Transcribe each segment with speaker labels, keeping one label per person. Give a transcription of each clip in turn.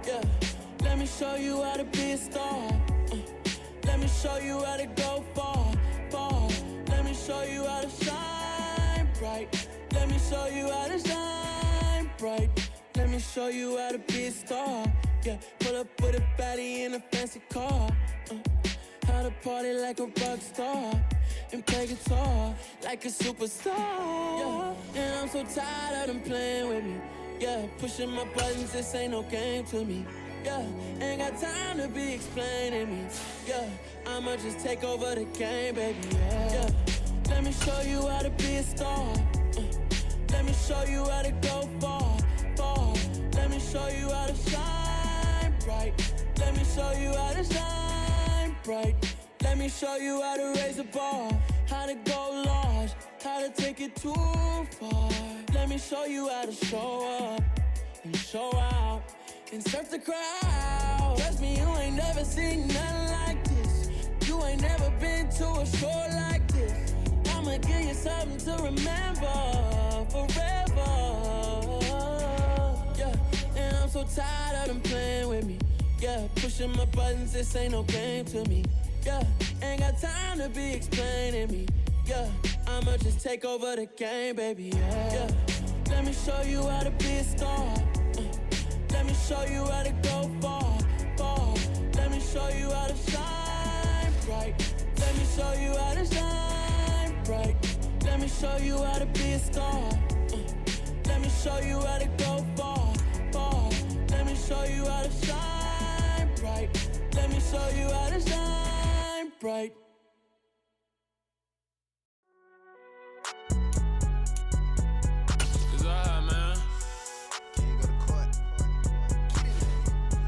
Speaker 1: Yeah, let me show you how to be a star. Let me show you how to go far, far. Let me show you how to shine bright. Let me show you how to shine bright. Let me show you how to be a star. Yeah, pull up with a baddie in a fancy car. How to party like a rock star and play guitar like a superstar. Yeah, and I'm so tired of them playing with me. Yeah, pushing my buttons, this ain't no game to me. Yeah, ain't got time to be explaining me. Yeah, I'ma just take over the game, baby. Yeah, let me show you how to be a star. Let me show you how to go far, far. Let me show you how to shine bright. Let me show you how to shine bright. Let me show you how to raise the bar, how to go large, how to take it too far. Let me show you how to show up and show out and surf the crowd. Trust me, you ain't never seen nothing like this. You ain't never been to a show like this. I'ma give you something to remember forever. Yeah, and I'm so tired of them playing with me. Yeah, pushing my buttons, this ain't no game to me. Yeah, ain't got time to be explaining me. Yeah, I'ma just take over the game, baby. Yeah, let me show you how to be a star. Let me show you how to go far, far. Let me show you how to shine bright. Let me show you how to shine bright. Let me show you how to be a star. Let me show you how to go far, far. Let me show you how to shine bright. Let me show you how to shine bright.
Speaker 2: It's alright, man.
Speaker 3: Can you go to court?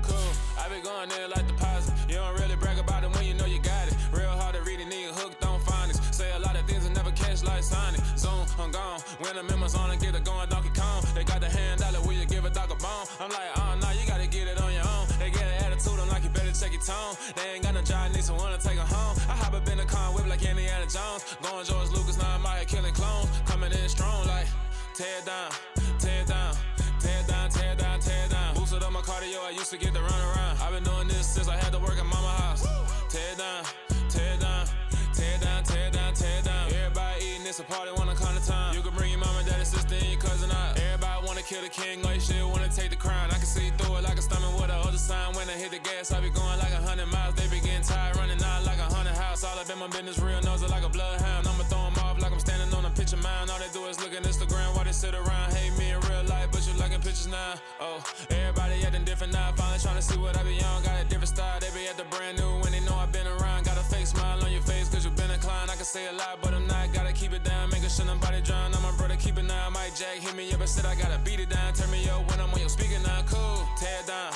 Speaker 2: Cool. I be going there like deposit. You don't really brag about it when you know you got it. Real hard to read a nigga hooked on phonics. Say a lot of things and never catch like Sonic. Zoom, I'm gone. When I'm in my zone, I get it going Donkey Kong. They got the hand dollar, will you give a dog a bone? I'm like, oh no, you gotta get it on your own. They get an attitude, I'm like, you better check your tone. They ain't got no job, need someone to take her home. I hop up in the car, whip like Indiana Jones. Going George Lucas, now I'm out here killing clones. Coming in strong like, tear down, tear down, tear down, tear down, tear down. Boosted up my cardio, I used to get to run around. I've been doing this since I had to work at mama house. Tear down, tear down, tear down, tear down, tear down. Everybody eating, it's a party, wanna come to time. You can bring your mama, daddy, sister, and your cousin out. Everybody wanna kill the king, or you shit wanna take the crown. I can see through it like a stomach with a other sign. When I hit the gas, I be going like 100 miles. They be getting tired, running out like 100 house. All up in my business, real nose it like a bloodhound. I'ma throw 'em off like I'm standing on a picture mound. All they do is look at Instagram while they sit around. Hate me in real life, but you liking pictures now. Oh, everybody acting different now. Finally trying to see what I be on. Got a different style, they be at the brand new when they know I've been around. Got a fake smile on your face, cause you been inclined. I can say a lot, but I'm not. Gotta keep it down, making sure nobody drown. I'm my brother, keep it now. Mike Jack hit me up and said I gotta beat it down. Turn me up when I'm on your speaker now. Cool, tear down,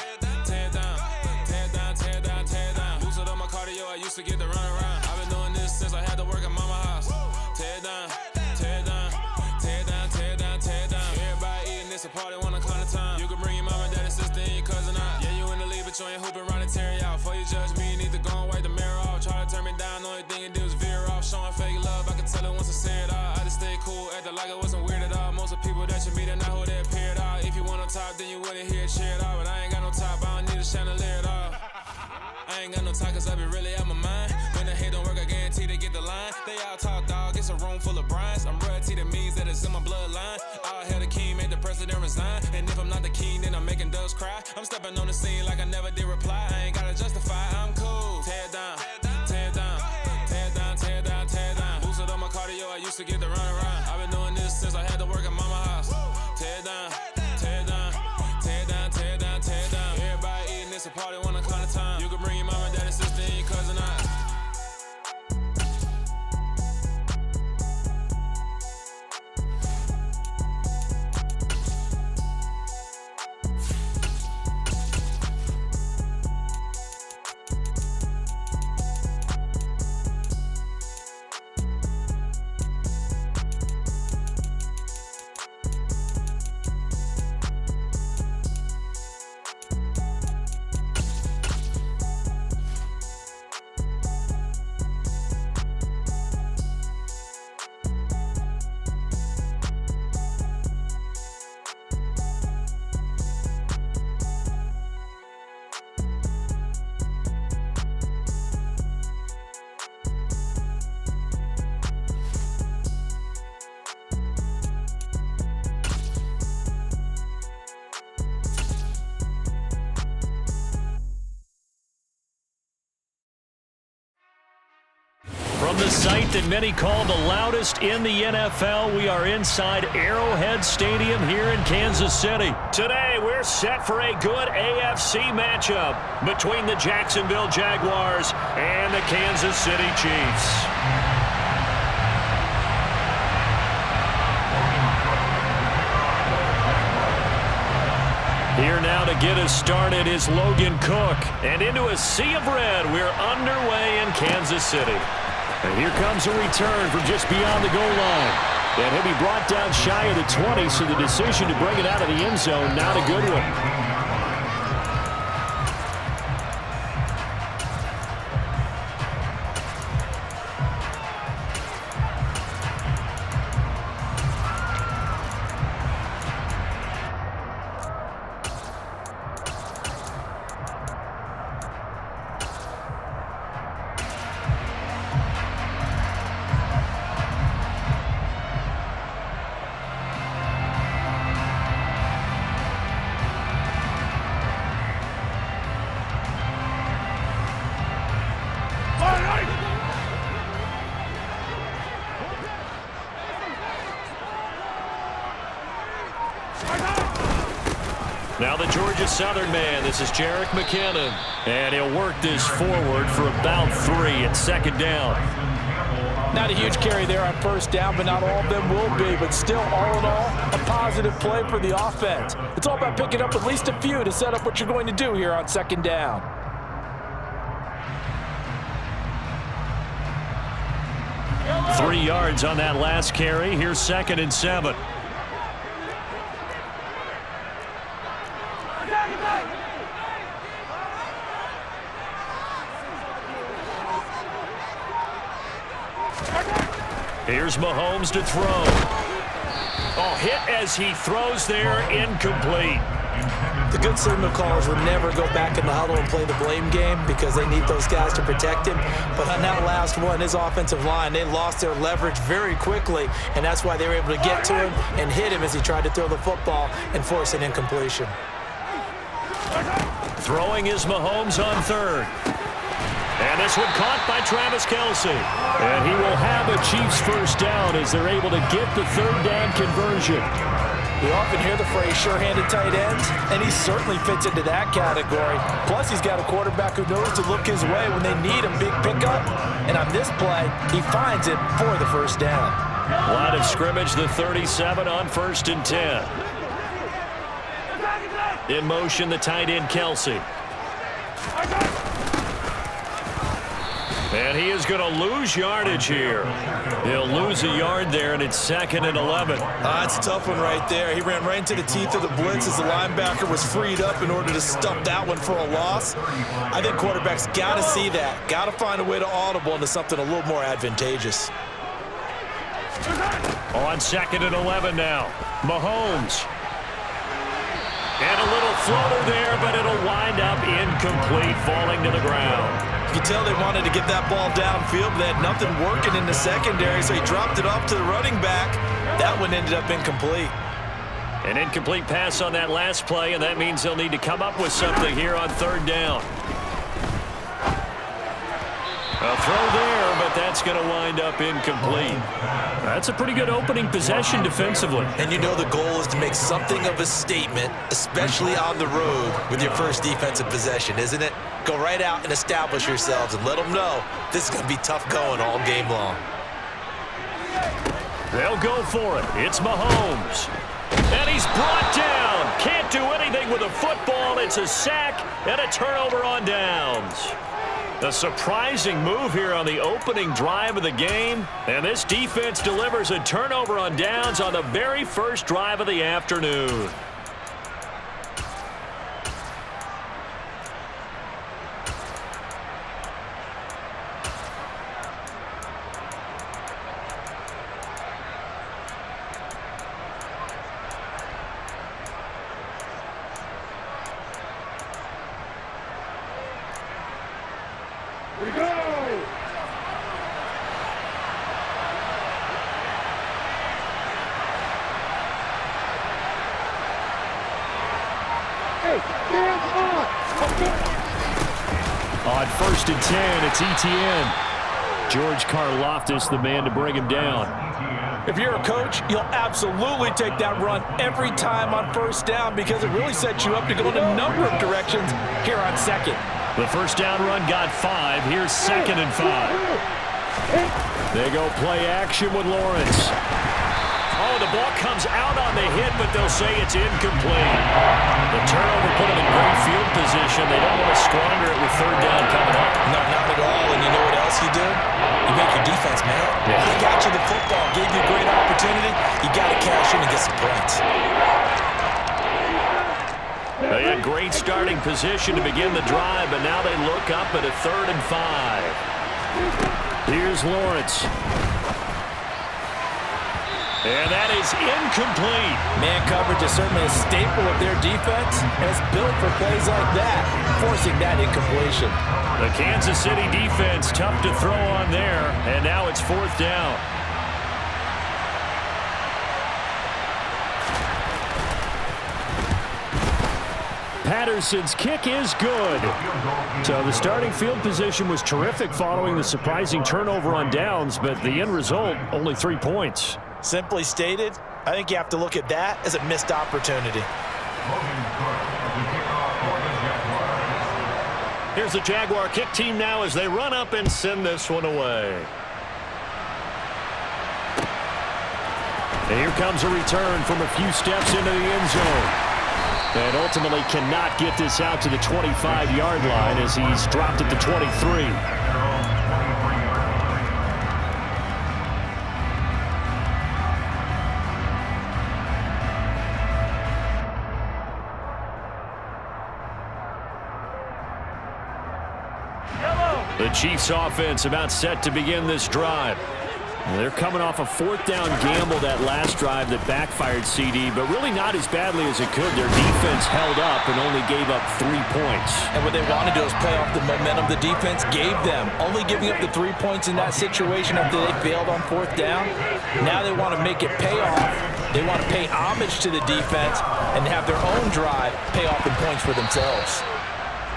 Speaker 2: tear down, tear down, tear down, tear down. Boosted up my cardio, I used to get to run around. I've been doing this since I had to work at mama house. Tear down, tear down, tear down, tear down, tear down. Everybody eating, it's a party, wanna come to time. You can bring your mama, daddy, sister, and your cousin out. Yeah, you in the league, but you ain't hooping around and tear you out. Before you judge me, you need to go and wipe the mirror off. Try to turn me down, only thing you do is veer off. Showing fake love, I can tell it once I say it all. I just stay cool, acting like it wasn't weird at all. Most of the people that you meet are not who they appear at all. If you want on top, then you wouldn't hear it cheer at all. But I ain't got no top, I don't need a chandelier at all. I ain't got no time, cause I be really out my mind. When the hate don't work, I guarantee they get the line. They all talk, dog, it's a room full of brinds. I'm royalty, that means that it's in my bloodline. All hell the king, made the president resign. And if I'm not the king, then I'm making doves cry. I'm stepping on the scene like I never did reply. I ain't gotta justify, I'm cool. Tear down, tear down, tear down, tear down, tear down. Boosted up my cardio, I used to get to run around. I've been doing this since I had to work at mama house. Tear down, tear down, tear down, tear down, tear down. Everybody eating, it's a party, wanna come to time. You can bring your mama, daddy, sister, and your cousin out.
Speaker 4: From the site that many call the loudest in the NFL, we are inside Arrowhead Stadium here in Kansas City. Today, we're set for a good AFC matchup between the Jacksonville Jaguars and the Kansas City Chiefs. Here now to get us started is Logan Cook. And into a sea of red, we're underway in Kansas City. And here comes a return from just beyond the goal line. And he'll be brought down shy of the 20, so the decision to bring it out of the end zone, not a good one. Now the Georgia Southern man, this is Jerick McKinnon. And he'll work this forward for about 3 at second down.
Speaker 5: Not a huge carry there on first down, but not all of them will be. But still, all in all, a positive play for the offense. It's all about picking up at least a few to set up what you're going to do here on second down.
Speaker 4: Three yards on that last carry. Here's 2nd and 7. Here's Mahomes to throw. Oh, hit as he throws there, incomplete.
Speaker 5: The good signal callers will never go back in the huddle and play the blame game because they need those guys to protect him. But on that last one, his offensive line, they lost their leverage very quickly, and that's why they were able to get to him and hit him as he tried to throw the football and force an incompletion.
Speaker 4: Throwing is Mahomes on 3rd. And this one caught by Travis Kelce. And he will have a Chiefs first down as they're able to get the 3rd down conversion.
Speaker 5: We often hear the phrase sure-handed tight ends, and he certainly fits into that category. Plus, he's got a quarterback who knows to look his way when they need a big pickup. And on this play, he finds it for the first down.
Speaker 4: Line of scrimmage, the 37 on 1st and 10. In motion, the tight end, Kelce. And he is going to lose yardage here. He'll lose a yard there, and it's 2nd and 11.
Speaker 5: That's a tough one right there. He ran right into the teeth of the blitz as the linebacker was freed up in order to stuff that one for a loss. I think quarterbacks got to see that. Got to find a way to audible into something a little more advantageous.
Speaker 4: On 2nd and 11 now. Mahomes. And a little floater there, but it'll wind up incomplete, falling to the ground.
Speaker 5: You can tell they wanted to get that ball downfield, but they had nothing working in the secondary, so he dropped it off to the running back. That one ended up incomplete.
Speaker 4: An incomplete pass on that last play, and that means they'll need to come up with something here on 3rd down. A throw there, but that's going to wind up incomplete. That's a pretty good opening possession defensively.
Speaker 5: And you know the goal is to make something of a statement, especially on the road with your first defensive possession, isn't it? Go right out and establish yourselves and let them know this is going to be tough going all game long.
Speaker 4: They'll go for it. It's Mahomes. And he's brought down. Can't do anything with a football. It's a sack and a turnover on downs. A surprising move here on the opening drive of the game. And this defense delivers a turnover on downs on the very first drive of the afternoon. On 1st and 10, it's ETN. George Karlaftis, the man to bring him down.
Speaker 5: If you're a coach, you'll absolutely take that run every time on first down because it really sets you up to go in a number of directions here on second.
Speaker 4: The first down run got 5. Here's 2nd and 5. They go play action with Lawrence. Oh, the ball comes out on the hit, but they'll say it's incomplete. The turnover put them in great field position. They don't want to squander it with 3rd down coming up.
Speaker 5: No, not at all. And you know what else you do? You make your defense mad.
Speaker 4: Yeah.
Speaker 5: They got you the football, gave you a great opportunity. You got to cash in and get some points.
Speaker 4: They had great starting position to begin the drive, but now they look up at a 3rd and 5. Here's Lawrence. And that is incomplete.
Speaker 5: Man coverage is certainly a staple of their defense, and it's built for plays like that, forcing that incompletion.
Speaker 4: The Kansas City defense tough to throw on there, and now it's 4th down. Patterson's kick is good. So the starting field position was terrific following the surprising turnover on downs, but the end result, only 3 points.
Speaker 5: Simply stated, I think you have to look at that as a missed opportunity.
Speaker 4: Here's the Jaguar kick team now as they run up and send this one away. And here comes a return from a few steps into the end zone. And ultimately cannot get this out to the 25-yard line as he's dropped at the 23. The Chiefs offense about set to begin this drive. They're coming off a 4th down gamble that last drive that backfired CD, but really not as badly as it could. Their defense held up and only gave up 3 points.
Speaker 5: And what they want to do is play off the momentum the defense gave them. Only giving up the 3 points in that situation after they failed on 4th down. Now they want to make it pay off. They want to pay homage to the defense and have their own drive pay off in points for themselves.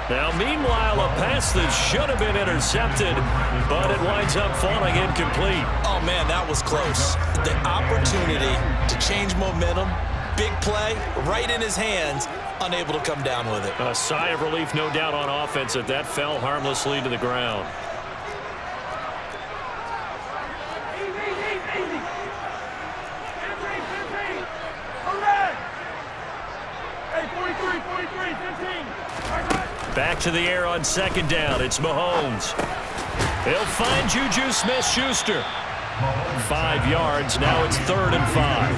Speaker 4: Now, meanwhile, a pass that should have been intercepted, but it winds up falling incomplete.
Speaker 5: Oh, man, that was close. The opportunity to change momentum, big play, right in his hands, unable to come down with it.
Speaker 4: A sigh of relief, no doubt, on offense that that fell harmlessly to the ground. Back to the air on 2nd down. It's Mahomes. He'll find Juju Smith-Schuster. 5 yards. Now it's 3rd and 5.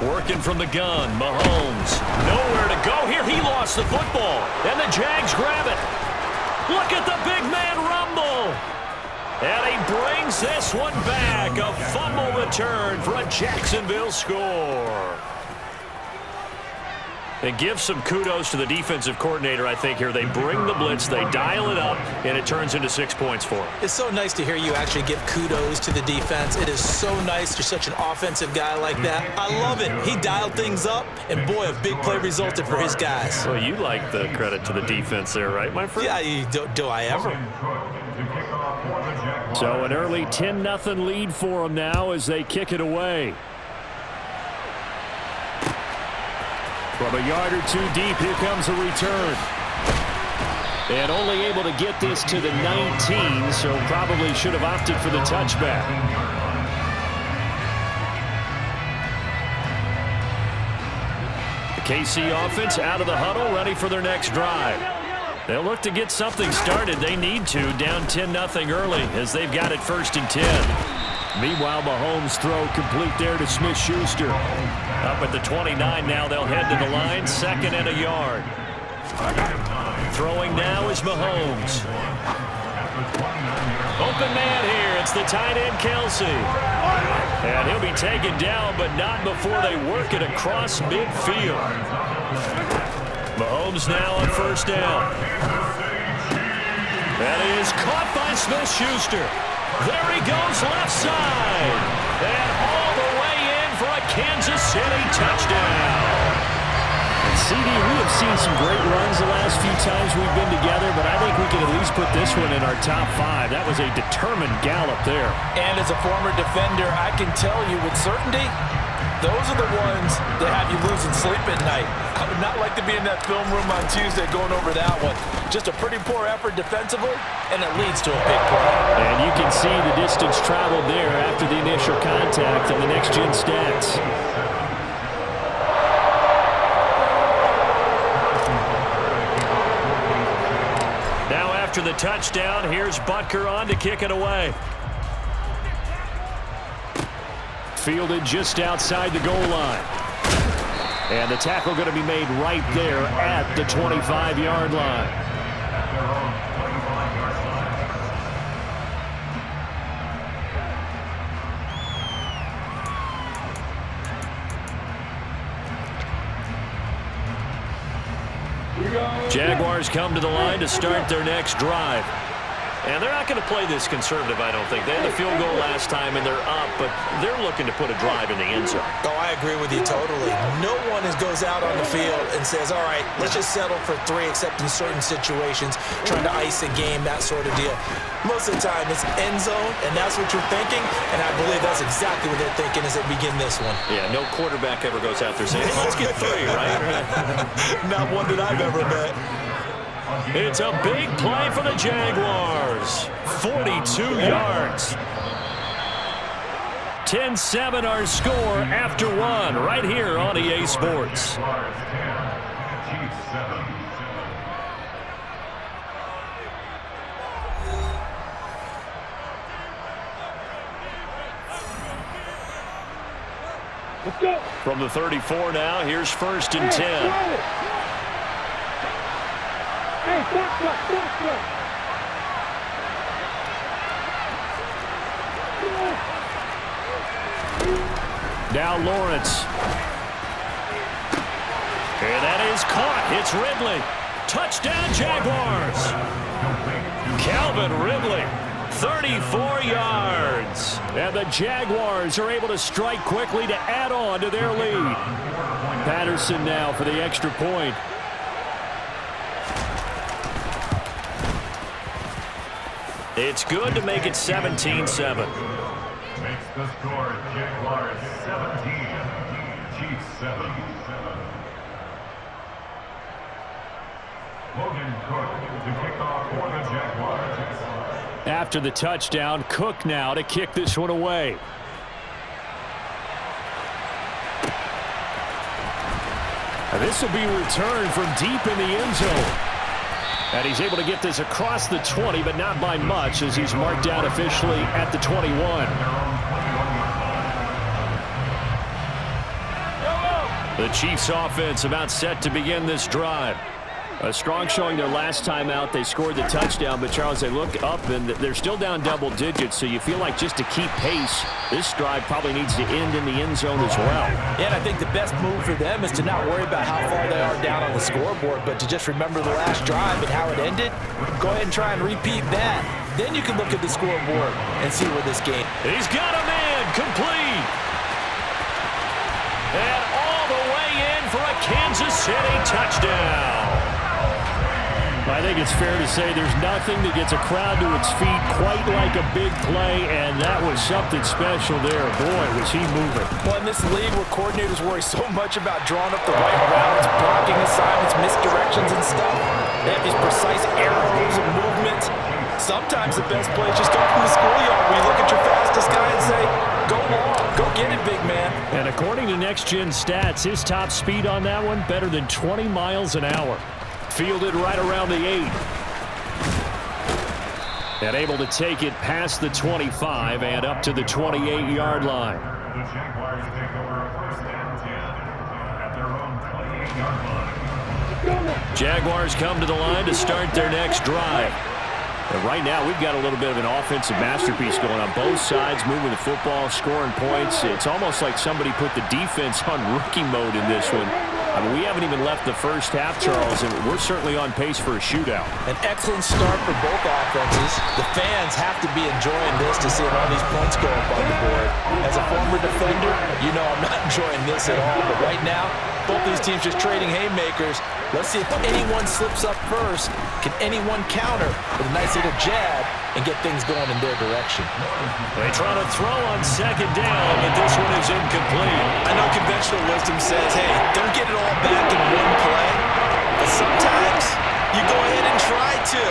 Speaker 4: Working from the gun. Mahomes. Nowhere to go here. He lost the football. And the Jags grab it. Look at the big man rumble. And he brings this one back. A fumble return for a Jacksonville score. And give some kudos to the defensive coordinator, I think, here. They bring the blitz, they dial it up, and it turns into 6 points for them.
Speaker 5: It's so nice to hear you actually give kudos to the defense. It is so nice. You're such an offensive guy like that. I love it. He dialed things up, and boy, a big play resulted for his guys.
Speaker 4: Well, you like the credit to the defense there, right, my friend?
Speaker 5: Yeah, do I ever?
Speaker 4: So an early 10-0 lead for them now as they kick it away. From a yard or 2 deep, here comes a return. And only able to get this to the 19, so probably should have opted for the touchback. The KC offense out of the huddle, ready for their next drive. They'll look to get something started. They need to, down 10-0 early as they've got it 1st and 10. Meanwhile, Mahomes' throw complete there to Smith-Schuster. Up at the 29 now, they'll head to the line, 2nd and a yard. Throwing now is Mahomes. Open man here, it's the tight end Kelsey. And he'll be taken down, but not before they work it across midfield. Mahomes now on 1st down. That is caught by Smith-Schuster. There he goes left side. And all the way in for a Kansas City touchdown. CD, we have seen some great runs the last few times we've been together, but I think we can at least put this one in our top 5. That was a determined gallop there.
Speaker 5: And as a former defender, I can tell you with certainty, those are the ones that have you losing sleep at night. I would not like to be in that film room on Tuesday going over that one. Just a pretty poor effort defensively, and it leads to a big play.
Speaker 4: And you can see the distance traveled there after the initial contact on the next-gen stats. Now after the touchdown, here's Butker on to kick it away. Fielded just outside the goal line. And the tackle going to be made right there at the 25-yard line. Jaguars come to the line to start their next drive. And they're not going to play this conservative, I don't think. They had the field goal last time, and they're up, but they're looking to put a drive in the end zone.
Speaker 5: Oh, I agree with you totally. No one goes out on the field and says, all right, let's just settle for 3, except in certain situations, trying to ice a game, that sort of deal. Most of the time, it's end zone, and that's what you're thinking, and I believe that's exactly what they're thinking as they begin this one.
Speaker 4: Yeah, no quarterback ever goes out there saying, hey, let's get 3, right?
Speaker 5: Not one that I've ever met.
Speaker 4: It's a big play for the Jaguars. 42 yards. 10-7 our score after 1 right here on EA Sports.
Speaker 1: Let's go.
Speaker 4: From the 34 now, here's 1st and 10.
Speaker 1: Hey, block.
Speaker 4: Now Lawrence. And that is caught. It's Ridley. Touchdown Jaguars. Calvin Ridley. 34 yards. And the Jaguars are able to strike quickly to add on to their lead. Patterson now for the extra point. It's good to make it 17-7.
Speaker 6: Makes the score Jaguars 17, Chiefs 7. Logan Cook to kick off for the Jaguars.
Speaker 4: After the touchdown, Cook now to kick this one away. And this will be returned from deep in the end zone. And he's able to get this across the 20, but not by much, as he's marked down officially at the 21. The Chiefs offense about set to begin this drive. A strong showing their last time out. They scored the touchdown, but Charles, they look up and they're still down double digits, so you feel like just to keep pace, this drive probably needs to end in the end zone as well.
Speaker 5: Yeah, and I think the best move for them is to not worry about how far they are down on the scoreboard, but to just remember the last drive and how it ended. Go ahead and try and repeat that. Then you can look at the scoreboard and see where this game.
Speaker 4: He's got a man complete. And all the way in for a Kansas City touchdown. I think it's fair to say there's nothing that gets a crowd to its feet quite like a big play, and that was something special there. Boy, was he moving.
Speaker 5: Well, in this league where coordinators worry so much about drawing up the right routes, blocking assignments, misdirections and stuff, they have these precise arrows and movements. Sometimes the best plays just come from the schoolyard where you look at your fastest guy and say, go long, go get it, big man. And
Speaker 4: according to next-gen stats, his top speed on that one, better than 20 miles an hour. Fielded right around the 8. And able to take it past the 25 and up to the 28-yard line.
Speaker 6: The Jaguars take over 1st and 10 at their own 28-yard line.
Speaker 4: Jaguars come to the line to start their next drive. And right now, we've got a little bit of an offensive masterpiece going on both sides, moving the football, scoring points. It's almost like somebody put the defense on rookie mode in this one. I mean, we haven't even left the first half, Charles, and we're certainly on pace for a shootout.
Speaker 5: An excellent start for both offenses. The fans have to be enjoying this to see all these points go up on the board. As a former defender, you know I'm not enjoying this at all. But right now, both these teams just trading haymakers. Let's see if anyone slips up first. Can anyone counter with a nice little jab and get things going in their direction?
Speaker 4: They try to throw on second down, but this one is incomplete.
Speaker 5: I know conventional wisdom says, hey, don't get it all back in one play. But sometimes you go ahead and try to.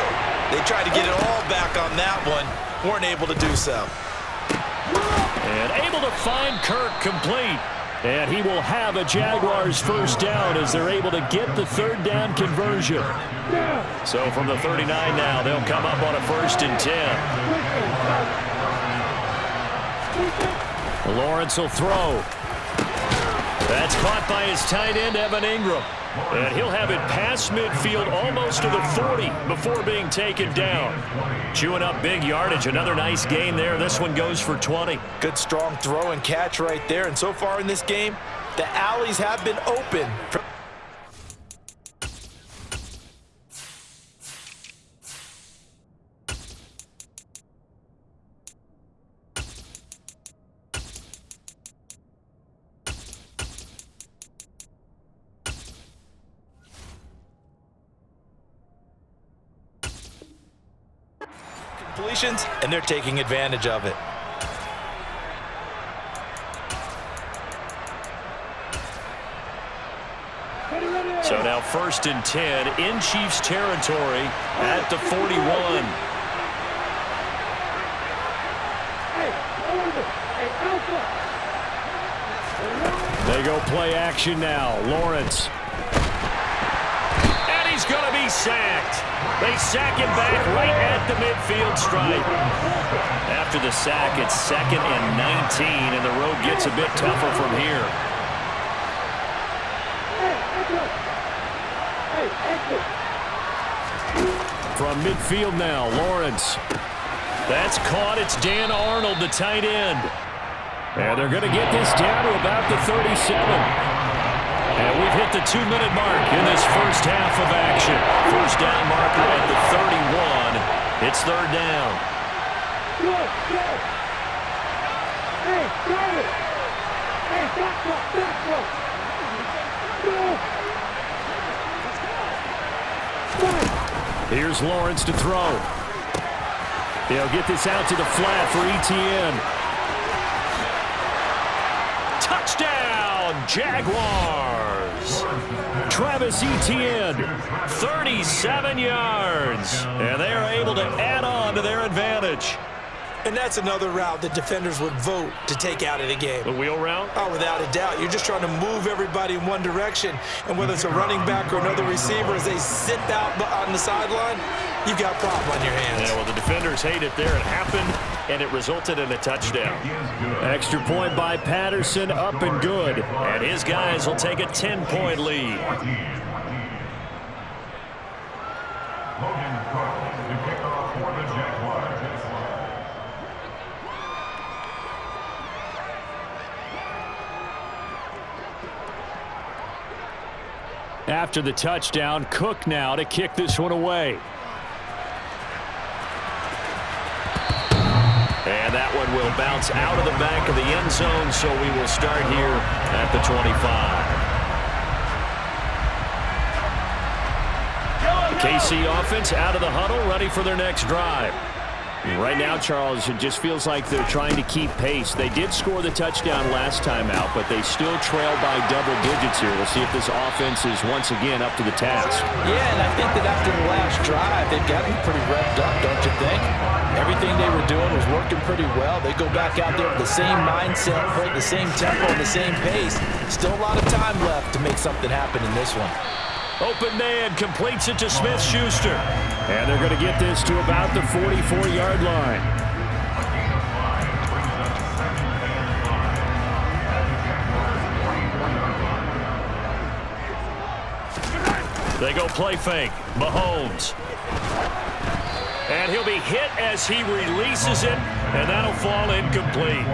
Speaker 5: They tried to get it all back on that one. Weren't able to do so.
Speaker 4: And able to find Kirk complete. And he will have a Jaguars first down as they're able to get the third down conversion. So from the 39 now, they'll come up on a 1st and 10. Lawrence will throw. That's caught by his tight end, Evan Ingram. And he'll have it past midfield almost to the 40 before being taken down. Chewing up big yardage. Another nice gain there. This one goes for 20.
Speaker 5: Good strong throw and catch right there. And so far in this game, the alleys have been open. Completions, and they're taking advantage of it.
Speaker 4: So now 1st and 10 in Chiefs territory at the 41. They go play action now. Lawrence. And he's going to be sacked. They sack him back right at the midfield stripe. After the sack, it's 2nd and 19, and the road gets a bit tougher from here. From midfield now, Lawrence. That's caught. It's Dan Arnold, the tight end. And they're going to get this down to about the 37. And we've hit the 2-minute mark in this first half of action. First down marker at the 31. It's 3rd down. Here's Lawrence to throw. They'll get this out to the flat for Etienne. Touchdown, Jaguars. Travis Etienne, 37 yards. And they are able to add on to their advantage.
Speaker 5: And that's another route that defenders would vote to take out of the game.
Speaker 4: The wheel route?
Speaker 5: Oh, without a doubt. You're just trying to move everybody in one direction. And whether it's a running back or another receiver, as they sit out on the sideline, you've got a problem on your hands.
Speaker 4: Yeah, well, the defenders hate it there. It happened, and it resulted in a touchdown. Extra point by Patterson, up and good. And his guys will take a 10-point lead. After the touchdown, Cook now to kick this one away. And that one will bounce out of the back of the end zone, so we will start here at the 25. KC offense out of the huddle, ready for their next drive. Right now, Charles, it just feels like they're trying to keep pace. They did score the touchdown last time out, but they still trail by double digits here. We'll see if this offense is once again up to the task.
Speaker 5: Yeah, and I think that after the last drive, they've gotten pretty revved up, don't you think? Everything they were doing was working pretty well. They go back out there with the same mindset, play the same tempo, and the same pace. Still a lot of time left to make something happen in this one.
Speaker 4: Open man completes it to Smith-Schuster. And they're going to get this to about the 44-yard line. They go play fake. Mahomes. And he'll be hit as he releases it, and that'll fall incomplete.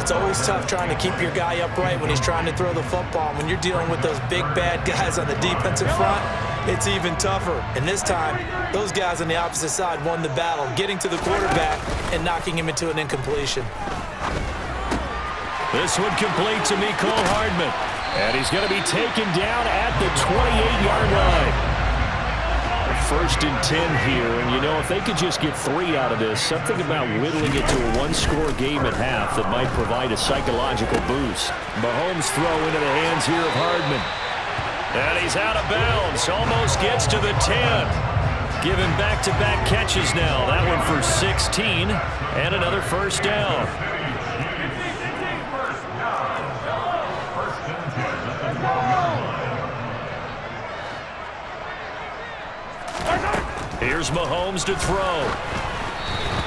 Speaker 5: It's always tough trying to keep your guy upright when he's trying to throw the football. When you're dealing with those big, bad guys on the defensive front, it's even tougher. And this time, those guys on the opposite side won the battle, getting to the quarterback and knocking him into an incompletion.
Speaker 4: This one complete to Mecole Hardman. And he's going to be taken down at the 28-yard line. 1st and 10 here, and you know, if they could just get 3 out of this, something about whittling it to a one-score game at half that might provide a psychological boost. Mahomes throw into the hands here of Hardman. And he's out of bounds, almost gets to the 10. Given back-to-back catches now. That one for 16, and another first down. Here's Mahomes to throw.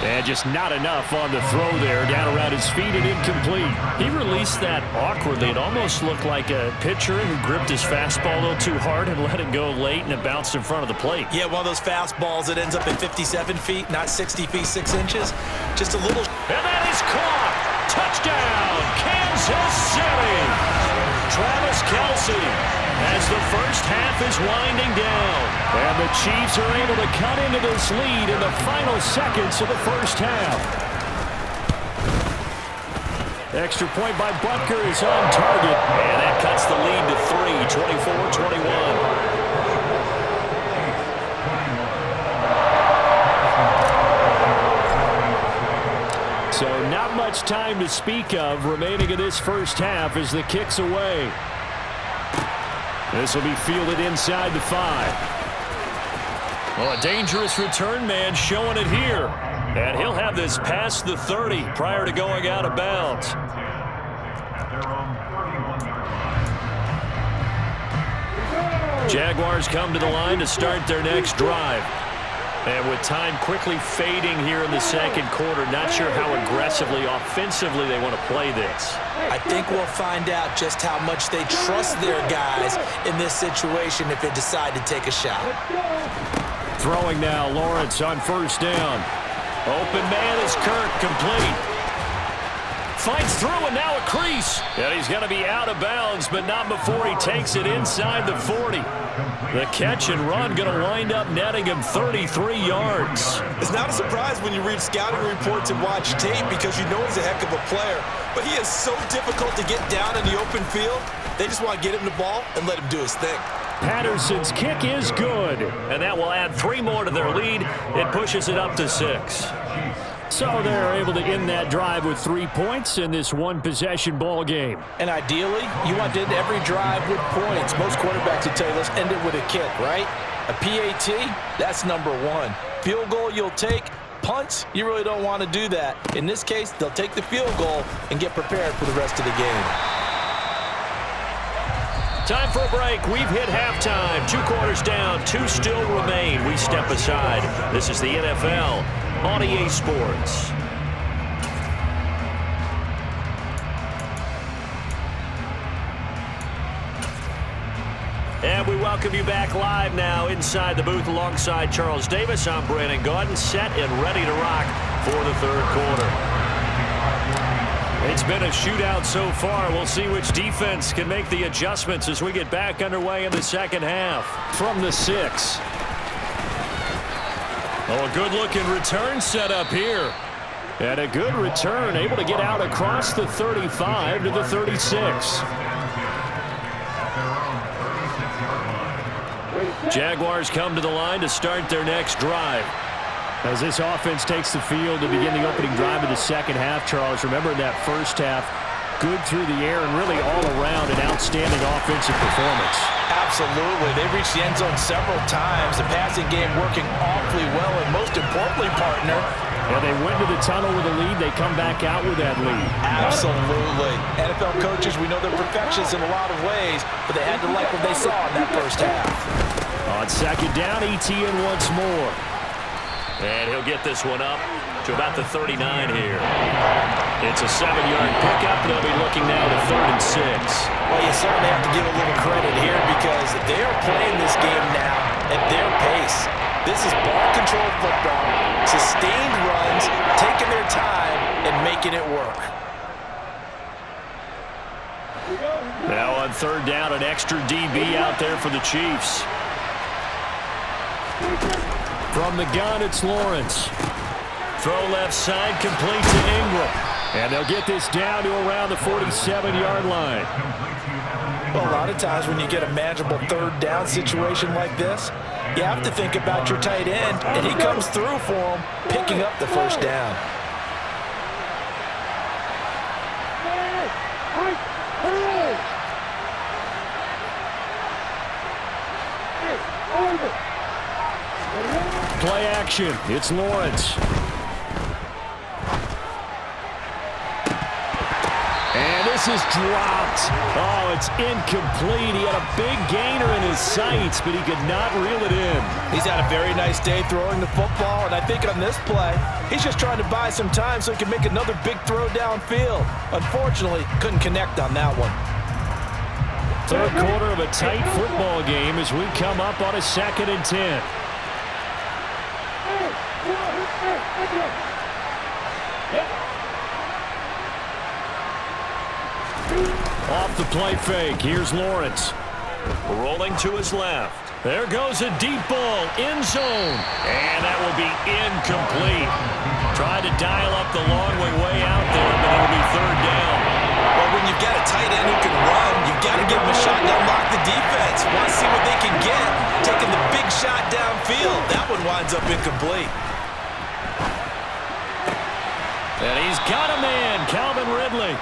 Speaker 4: And just not enough on the throw there. Down around his feet and incomplete. He released that awkwardly. It almost looked like a pitcher who gripped his fastball a little too hard and let it go late, and it bounced in front of the plate.
Speaker 5: Yeah, one of those fastballs that ends up at 57 feet, not 60 feet, 6 inches. Just a little.
Speaker 4: And that is caught. Touchdown, Kansas City. Travis Kelce. As the first half is winding down. And the Chiefs are able to cut into this lead in the final seconds of the first half. Extra point by Butker is on target. And that cuts the lead to 3, 24-21. So not much time to speak of remaining in this first half as the kick's away. This will be fielded inside the 5. Well, a dangerous return man showing it here. And he'll have this past the 30 prior to going out of bounds. Jaguars come to the line to start their next drive. And with time quickly fading here in the second quarter, not sure how aggressively, offensively they want to play this.
Speaker 5: I think we'll find out just how much they trust their guys in this situation if they decide to take a shot.
Speaker 4: Throwing now, Lawrence on first down. Open man is Kirk, complete. Fights through and now a crease. And he's going to be out of bounds, but not before he takes it inside the 40. The catch and run going to wind up netting him 33 yards.
Speaker 5: It's not a surprise when you read scouting reports and watch tape because you know he's a heck of a player. But he is so difficult to get down in the open field. They just want to get him the ball and let him do his thing.
Speaker 4: Patterson's kick is good. And that will add 3 more to their lead. It pushes it up to 6. So they're able to end that drive with 3 points in this one-possession ball game.
Speaker 5: And ideally, you want to end every drive with points. Most quarterbacks will tell you, let's end it with a kick, right? A PAT, that's number 1. Field goal you'll take. Punts, you really don't want to do that. In this case, they'll take the field goal and get prepared for the rest of the game.
Speaker 4: Time for a break. We've hit halftime. 2 quarters down, 2 still remain. We step aside. This is the NFL on EA Sports. And we welcome you back live now inside the booth alongside Charles Davis. I'm Brandon Gaudin, set and ready to rock for the third quarter. It's been a shootout so far. We'll see which defense can make the adjustments as we get back underway in the second half. From the 6. Oh, a good-looking return set up here. And a good return, able to get out across the 35 to the 36. Jaguars come to the line to start their next drive. As this offense takes the field to begin the opening drive of the second half, Charles, remember in that first half, good through the air and really all around an outstanding offensive performance.
Speaker 5: Absolutely. They reached the end zone several times. The passing game working awfully well, and most importantly, partner,
Speaker 4: and they went to the tunnel with a lead. They come back out with that lead.
Speaker 5: Absolutely. NFL coaches, we know they're perfectionists in a lot of ways, but they had to like what they saw in that first half.
Speaker 4: On second down, ETN once more. And he'll get this one up to about the 39 here. It's a 7-yard pickup. They'll be looking now to 3rd and 6.
Speaker 5: Well, you certainly have to give a little credit here because they are playing this game now at their pace. This is ball control football, sustained runs, taking their time, and making it work.
Speaker 4: Now on third down, an extra DB out there for the Chiefs. From the gun, it's Lawrence. Throw left side, complete to Ingram. And they'll get this down to around the 47-yard line.
Speaker 5: Well, a lot of times when you get a manageable third down situation like this, you have to think about your tight end, and he comes through for him, picking up the first down.
Speaker 4: Play action. It's Lawrence. And this is dropped. Oh, it's incomplete. He had a big gainer in his sights, but he could not reel it in.
Speaker 5: He's had a very nice day throwing the football, and I think on this play, he's just trying to buy some time so he can make another big throw downfield. Unfortunately, couldn't connect on that one.
Speaker 4: Third quarter of a tight football game as we come up on a 2nd and 10. Off the play fake, here's Lawrence. Rolling to his left. There goes a deep ball, end zone. And that will be incomplete. Tried to dial up the long way out there, but it'll be third down.
Speaker 5: Well, when you've got a tight end who can run, you've got to give him a shot to unlock the defense. Want to see what they can get. Taking the big shot downfield. That one winds up incomplete.
Speaker 4: And he's got a man, Calvin Ridley.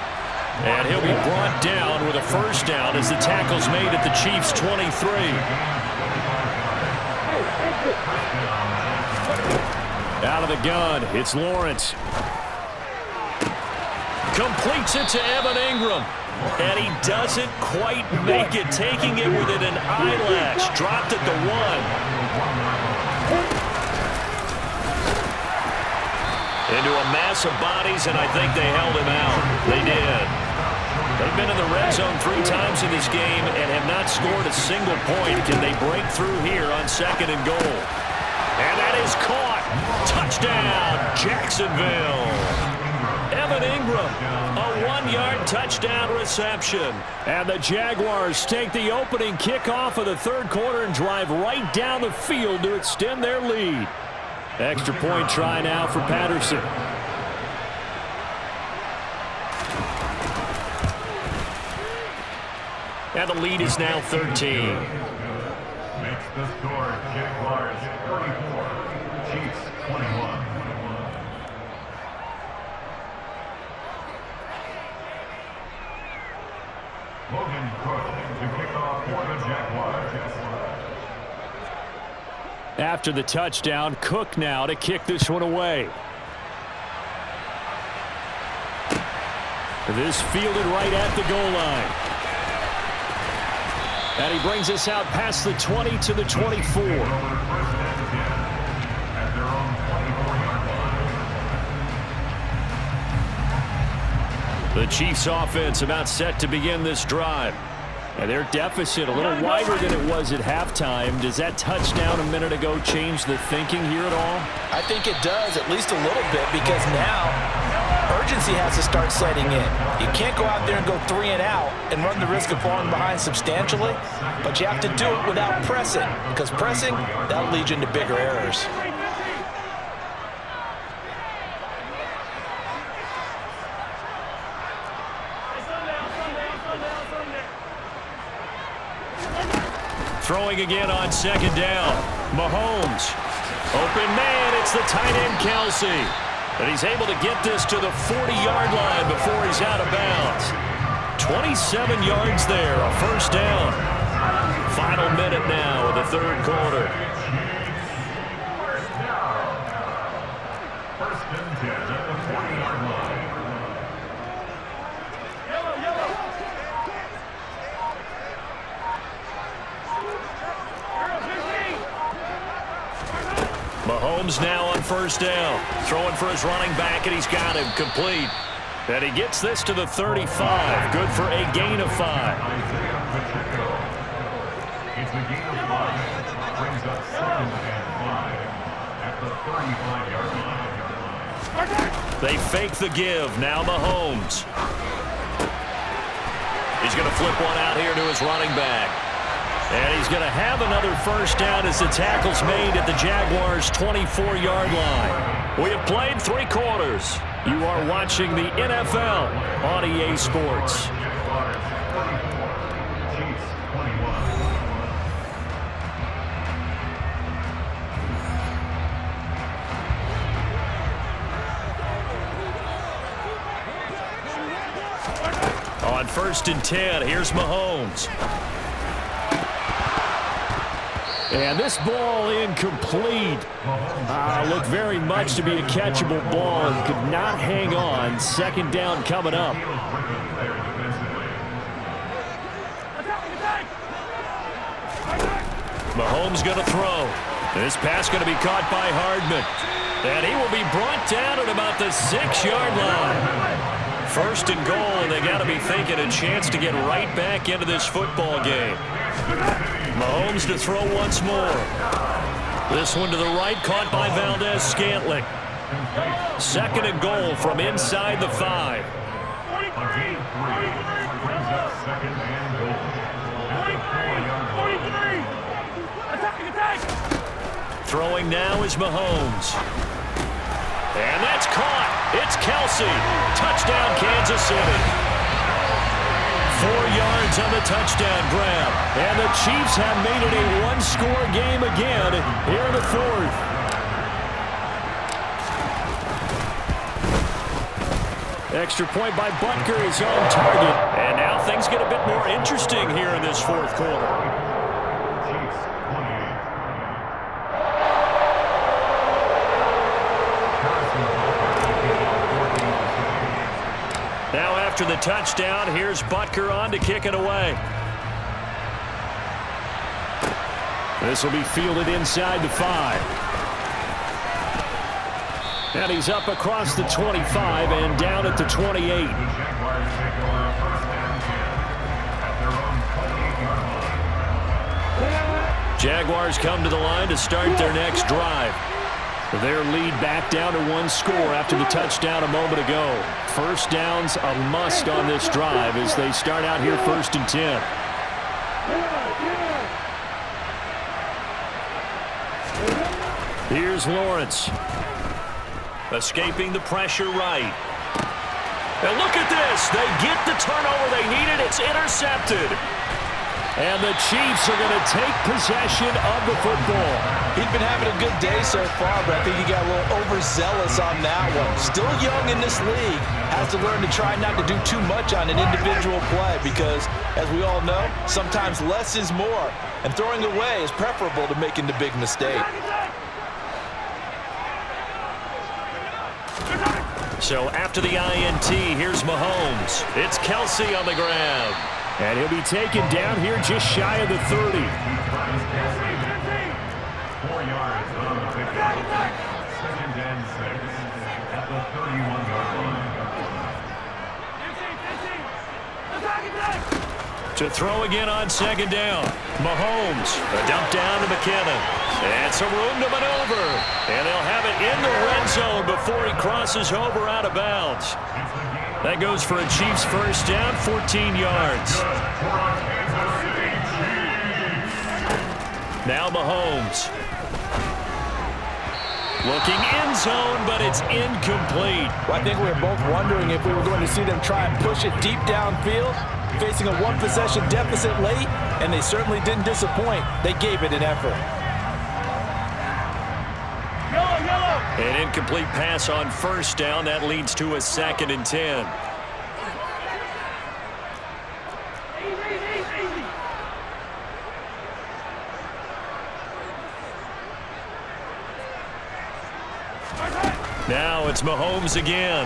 Speaker 4: And he'll be brought down with a first down as the tackle's made at the Chiefs' 23. Out of the gun, it's Lawrence. Completes it to Evan Ingram. And he doesn't quite make it, taking it within an eyelash. Dropped at the 1. Into a mass of bodies, and I think they held him out. They did. They've been in the red zone 3 times in this game and have not scored a single point. Can they break through here on 2nd and goal? And that is caught. Touchdown, Jacksonville. Evan Ingram, a 1-yard touchdown reception. And the Jaguars take the opening kickoff of the third quarter and drive right down the field to extend their lead. Extra point try now for Patterson. And the lead is now 13.
Speaker 6: Makes the score Jaguars 34, Chiefs 21. Logan Cook to kick off for the Jaguars.
Speaker 4: After the touchdown, Cook now to kick this one away. This fielded right at the goal line. And he brings us out past the 20 to the 24. The Chiefs offense about set to begin this drive. And their deficit a little wider than it was at halftime. Does that touchdown a minute ago change the thinking here at all?
Speaker 5: I think it does, at least a little bit, because now urgency has to start setting in. You can't go out there and go 3 and out and run the risk of falling behind substantially, but you have to do it without pressing, because pressing, that'll lead you into bigger errors.
Speaker 4: Throwing again on 2nd down. Mahomes. Open man, it's the tight end Kelsey. And he's able to get this to the 40-yard line before he's out of bounds. 27 yards there, a first down. Final minute now of the third quarter.
Speaker 6: First and 10 at the 40-yard line.
Speaker 4: Mahomes now on first down. Throwing for his running back, and he's got him complete. And he gets this to the 35. Good for a gain of 5.
Speaker 6: It's a gain of 5. Brings up 2nd and 5. 35-yard line.
Speaker 4: They fake the give. Now Mahomes. He's going to flip one out here to his running back. And he's going to have another first down as the tackle's made at the Jaguars' 24-yard line. We have played 3 quarters. You are watching the NFL on EA Sports. On 1st and 10, here's Mahomes. And this ball incomplete. Looked very much to be a catchable ball and could not hang on. 2nd down coming up. Mahomes going to throw. This pass going to be caught by Hardman. And he will be brought down at about the 6-yard line. 1st and goal, and they got to be thinking a chance to get right back into this football game. Mahomes to throw once more. This one to the right, caught by Valdez-Scantling. 2nd and goal from inside the 5. Throwing now is Mahomes. And that's caught. It's Kelsey. Touchdown, Kansas City. 4 yards on the touchdown grab. And the Chiefs have made it a 1-score game again here in the 4th. Extra point by Butker is on target. And now things get a bit more interesting here in this 4th quarter. Now after the touchdown, here's Butker on to kick it away. This will be fielded inside the 5. And he's up across the 25 and down at the 28. Jaguars come to the line to start their next drive. Their lead back down to 1 score after the touchdown a moment ago. First down's a must on this drive as they start out here 1st and 10. Here's Lawrence. Escaping the pressure right. And look at this. They get the turnover they needed. It's intercepted. And the Chiefs are going to take possession of the football.
Speaker 5: He's been having a good day so far, but I think he got a little overzealous on that one. Still young in this league. Has to learn to try not to do too much on an individual play because, as we all know, sometimes less is more. And throwing away is preferable to making the big mistake.
Speaker 4: So after the INT, here's Mahomes. It's Kelsey on the ground. And he'll be taken down here just shy of the 30.
Speaker 6: 4 yards on the pickup. 2nd and 6 at the 31-yard line.
Speaker 4: To throw again on 2nd down. Mahomes, a dump down to McKinnon. And some room to maneuver. And they'll have it in the red zone before he crosses over out of bounds. That goes for a Chiefs first down, 14 yards. Now Mahomes. Looking end zone, but it's incomplete.
Speaker 5: Well, I think we were both wondering if we were going to see them try and push it deep downfield, facing a 1-possession deficit late, and they certainly didn't disappoint. They gave it an effort.
Speaker 4: An incomplete pass on first down. That leads to a 2nd and 10. Now it's Mahomes again.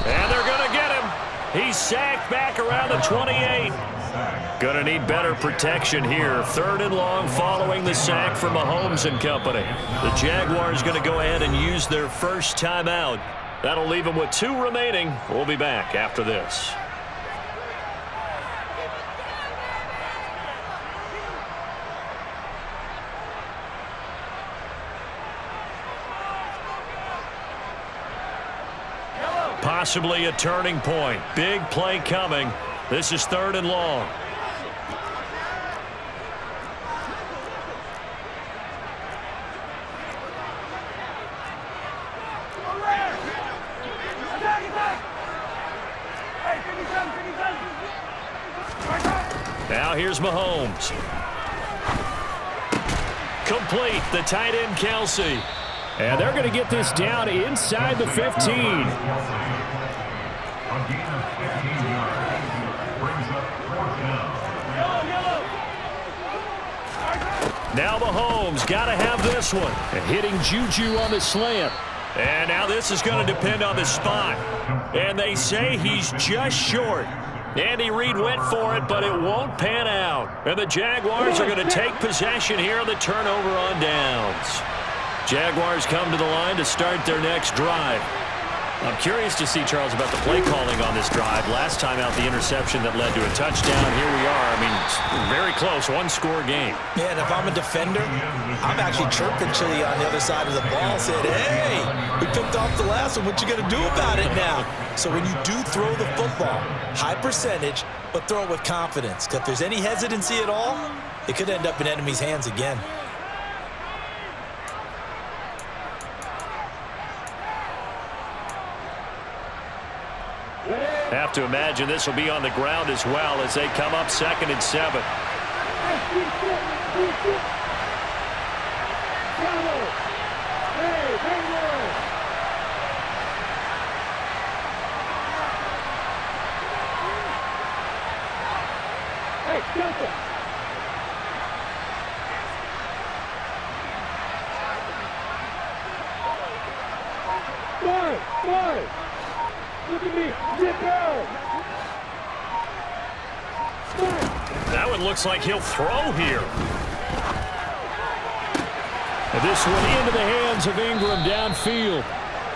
Speaker 4: And they're going to get him. He's sacked back around the 28. Going to need better protection here. 3rd and long following the sack from Mahomes and company. The Jaguars going to go ahead and use their first timeout. That'll leave them with 2 remaining. We'll be back after this. Possibly a turning point. Big play coming. This is 3rd and long. Now here's Mahomes. Complete. The tight end, Kelsey.
Speaker 7: And they're going to get this down inside the 15.
Speaker 6: A gain of 15 yards brings up 4th down.
Speaker 4: Now Mahomes got to have this one.
Speaker 7: And hitting Juju on the slant.
Speaker 4: And now this is going to depend on the spot. And they say he's just short. Andy Reid went for it, but it won't pan out. And the Jaguars are going to take possession here on the turnover on downs. Jaguars come to the line to start their next drive. I'm curious to see, Charles, about the play calling on this drive. Last time out, the interception that led to a touchdown. Here we are. I mean, it's very close, one-score game.
Speaker 5: Yeah, and if I'm a defender, I'm actually chirping Chili on the other side of the ball, saying, hey, we picked off the last one. What you going to do about it now? So when you do throw the football, high percentage, but throw it with confidence. Because if there's any hesitancy at all, it could end up in enemy's hands again.
Speaker 4: Have to imagine this will be on the ground as well as they come up 2nd and 7. That one looks like he'll throw here.
Speaker 7: And this one into the hands of Ingram downfield.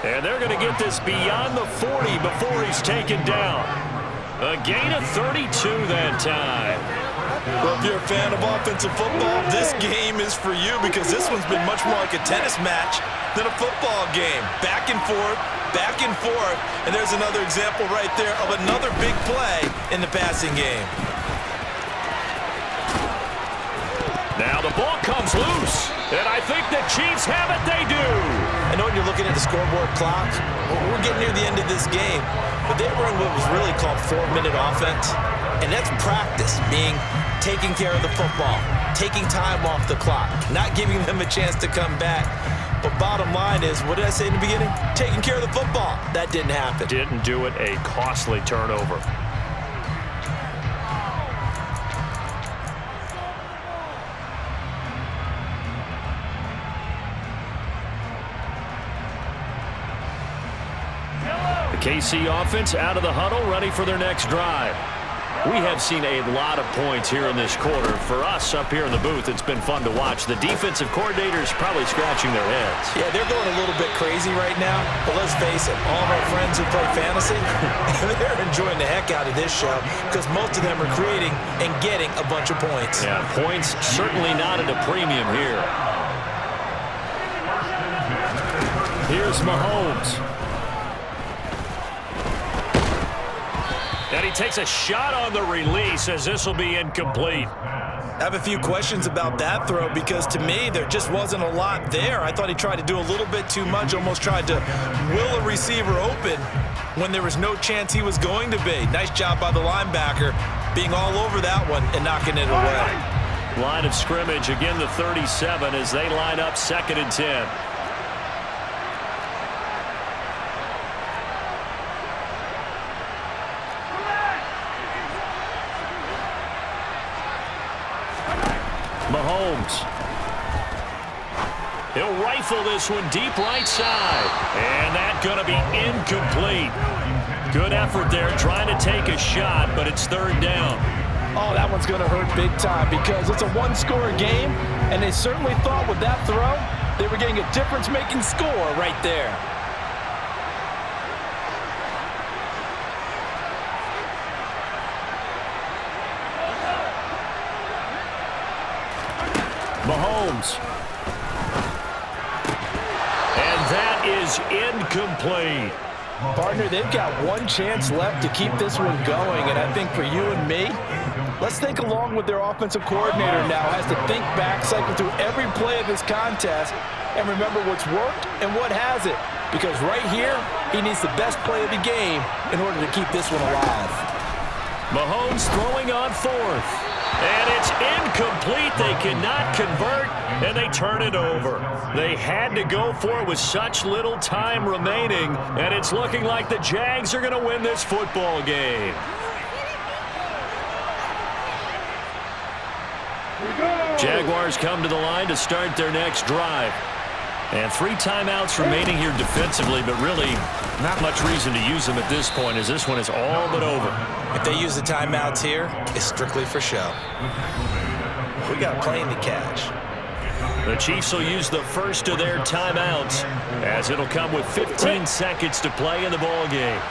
Speaker 4: And they're going to get this beyond the 40 before he's taken down. A gain of 32 that time.
Speaker 5: Well, if you're a fan of offensive football, this game is for you because this one's been much more like a tennis match than a football game. Back and forth, and there's another example right there of another big play in the passing game.
Speaker 4: Now the ball comes loose, and I think the Chiefs have it. They do.
Speaker 5: I know when you're looking at the scoreboard clock, we're getting near the end of this game, but they were in what was really called 4-minute offense, and that's practice, being taking care of the football, taking time off the clock, not giving them a chance to come back. But bottom line is, what did I say in the beginning? Taking care of the football. That didn't happen.
Speaker 4: Didn't do it. A costly turnover. The KC offense out of the huddle, ready for their next drive. We have seen a lot of points here in this quarter. For us up here in the booth, it's been fun to watch. The defensive coordinators probably scratching their heads.
Speaker 5: Yeah, they're going a little bit crazy right now. But let's face it, all of our friends who play fantasy, they're enjoying the heck out of this show because most of them are creating and getting a bunch of points.
Speaker 4: Yeah, points certainly not at a premium here.
Speaker 7: Here's Mahomes.
Speaker 4: And he takes a shot on the release as this will be incomplete.
Speaker 5: I have a few questions about that throw because to me there just wasn't a lot there. I thought he tried to do a little bit too much, almost tried to will a receiver open when there was no chance he was going to be. Nice job by the linebacker being all over that one and knocking it away.
Speaker 4: Line of scrimmage, again the 37 as they line up 2nd and 10. Mahomes. He'll rifle this one deep right side. And that's going to be incomplete. Good effort there trying to take a shot, but it's 3rd down.
Speaker 7: Oh, that one's going to hurt big time because it's a one-score game, and they certainly thought with that throw they were getting a difference-making score right there.
Speaker 4: Mahomes. And that is incomplete.
Speaker 7: Partner, they've got one chance left to keep this one going, and I think for you and me, let's think along with their offensive coordinator now. Has to think back, cycle through every play of this contest, and remember what's worked and what hasn't. Because right here, he needs the best play of the game in order to keep this one alive.
Speaker 4: Mahomes throwing on fourth. And it's incomplete. They cannot convert, and they turn it over. They had to go for it with such little time remaining, and it's looking like the Jags are going to win this football game. Jaguars come to the line to start their next drive. And 3 timeouts remaining here defensively, but really not much reason to use them at this point, as this one is all but over.
Speaker 5: If they use the timeouts here, it's strictly for show. We got a plane to catch.
Speaker 4: The Chiefs will use the first of their timeouts, as it'll come with 15 seconds to play in the ball game.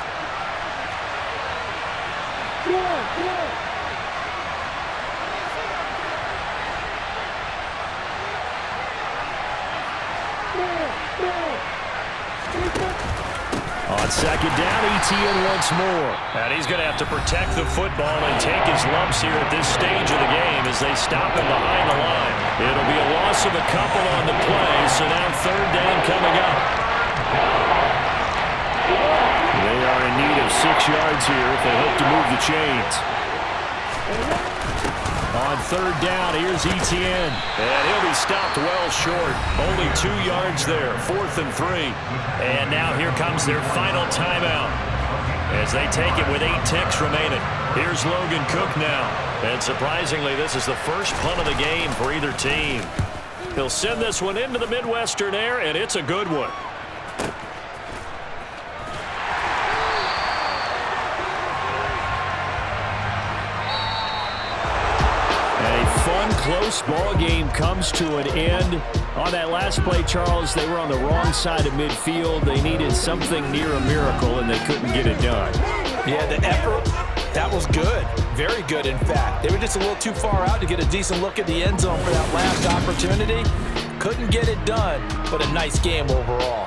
Speaker 4: On second down, ETN once more. And he's going to have to protect the football and take his lumps here at this stage of the game as they stop him behind the line. It'll be a loss of a couple on the play, so now third down coming up. They are in need of 6 yards here if they hope to move the chains. On third down, here's ETN. And he'll be stopped well short. Only 2 yards there, 4th and 3. And now here comes their final timeout as they take it with 8 ticks remaining. Here's Logan Cook now. And surprisingly, this is the first punt of the game for either team. He'll send this one into the Midwestern air, and it's a good one. Close ball game comes to an end. On that last play, Charles, they were on the wrong side of midfield. They needed something near a miracle, and they couldn't get it done.
Speaker 7: Yeah, the effort, that was good. Very good, in fact. They were just a little too far out to get a decent look at the end zone for that last opportunity. Couldn't get it done, but a nice game overall.